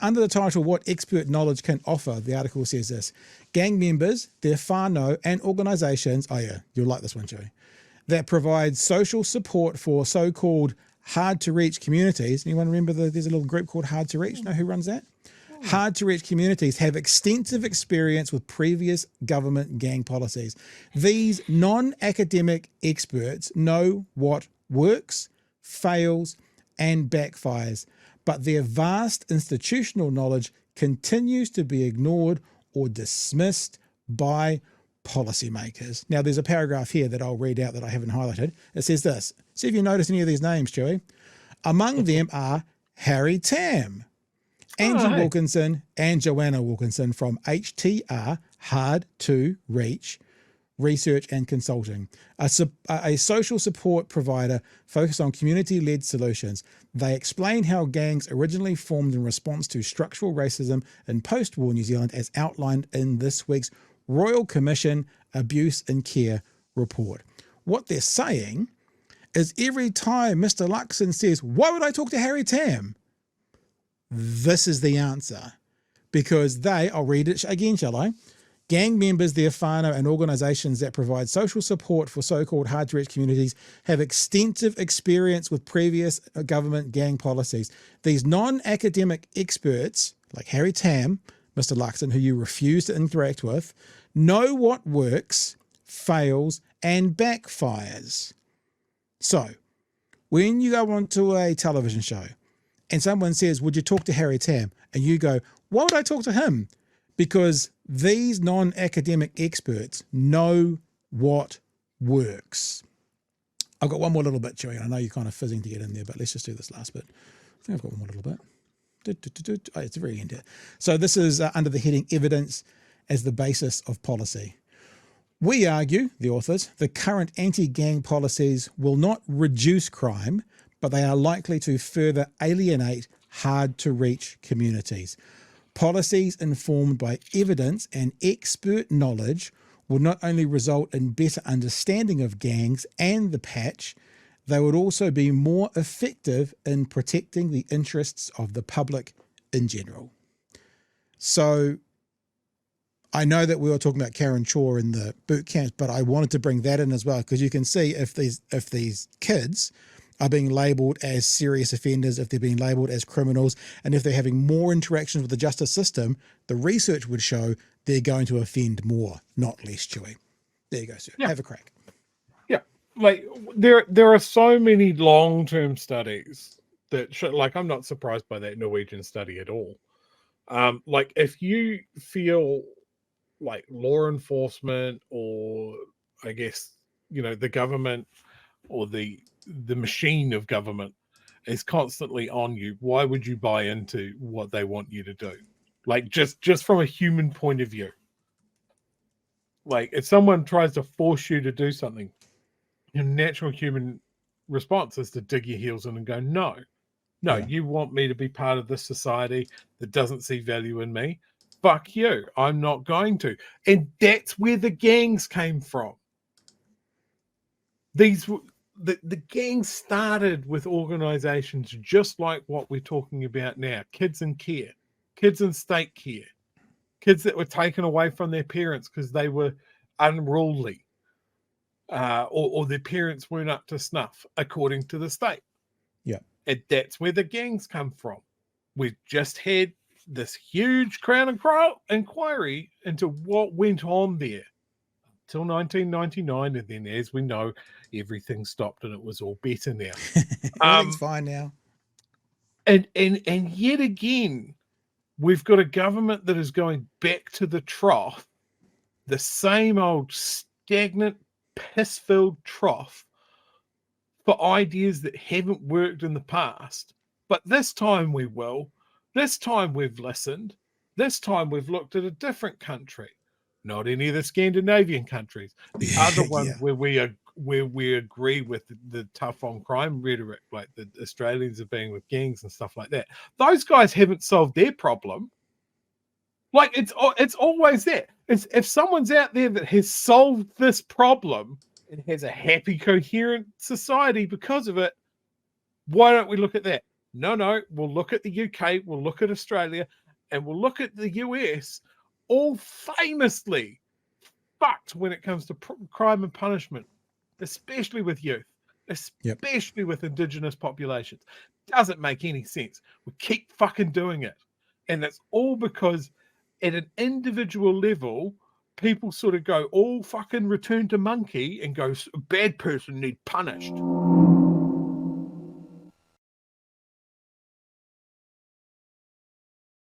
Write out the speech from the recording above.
under the title, What Expert Knowledge Can Offer, the article says this: gang members, their whānau and organisations, oh yeah, you'll like this one, Joey, that provide social support for so-called hard-to-reach communities. Anyone remember there's a little group called Hard to Reach? Know who runs that? Hard-to-reach communities have extensive experience with previous government gang policies. These non-academic experts know what works, fails, and backfires, but their vast institutional knowledge continues to be ignored or dismissed by policymakers. Now, there's a paragraph here that I'll read out that I haven't highlighted. It says this. See if you notice any of these names, Joey. Among them are Harry Tam, Angie Wilkinson, and Joanna Wilkinson from HTR, Hard to Reach Research and Consulting, a social support provider focused on community-led solutions. They explain how gangs originally formed in response to structural racism in post-war New Zealand, as outlined in this week's Royal Commission Abuse in Care report. What they're saying is every time Mr. Luxon says, why would I talk to Harry Tam? This is the answer. Because they, I'll read it again, shall I? Gang members, their whānau and organisations that provide social support for so-called hard-to-reach communities have extensive experience with previous government gang policies. These non-academic experts, like Harry Tam, Mr. Luxon, who you refuse to interact with, know what works, fails, and backfires. So, when you go onto a television show and someone says, would you talk to Harry Tam? And you go, why would I talk to him? Because these non-academic experts know what works. I've got one more little bit, Joey. I know you're kind of fizzing to get in there, but let's just do this last bit. I think I've got one more little bit. Oh, it's the very end here. So this is under the heading Evidence as the Basis of Policy. We argue, the authors, the current anti-gang policies will not reduce crime, but they are likely to further alienate hard-to-reach communities. Policies informed by evidence and expert knowledge will not only result in better understanding of gangs and the patch, they would also be more effective in protecting the interests of the public in general. So I know that we were talking about Karen Shaw in the boot camps, but I wanted to bring that in as well, because you can see if these kids are being labelled as serious offenders, if they're being labelled as criminals, and if they're having more interactions with the justice system, the research would show they're going to offend more, not less, Chewy. There you go, sir. Yeah. Have a crack. Yeah. Like, there are so many long-term studies that show, like, I'm not surprised by that Norwegian study at all. Like, if you feel like law enforcement, or I guess, you know, the government or the machine of government is constantly on you, why would you buy into what they want you to do? Like, just from a human point of view. Like, if someone tries to force you to do something, your natural human response is to dig your heels in and go, no, you want me to be part of this society that doesn't see value in me? Fuck you. I'm not going to. And that's where the gangs came from. The gangs started with organizations just like what we're talking about now. Kids in care, kids in state care, kids that were taken away from their parents because they were unruly, or their parents weren't up to snuff, according to the state. Yeah. And that's where the gangs come from. We've just had this huge Crown inquiry into what went on there till 1999, and then, as we know, everything stopped and it was all better now. Everything's fine now. And yet again, we've got a government that is going back to the trough, the same old stagnant, piss-filled trough for ideas that haven't worked in the past. But this time we will. This time we've listened. This time we've looked at a different country. Not any of the Scandinavian countries. The other ones where we agree with the tough on crime rhetoric, like the Australians are being with gangs and stuff like that. Those guys haven't solved their problem. Like, it's always there. If someone's out there that has solved this problem and has a happy, coherent society because of it, why don't we look at that? No, we'll look at the UK, we'll look at Australia, and we'll look at the US, all famously fucked when it comes to crime and punishment, especially with youth, especially with indigenous populations. Doesn't make any sense. We keep fucking doing it. And that's all because at an individual level, people sort of go all fucking return to monkey and go, bad person need punished.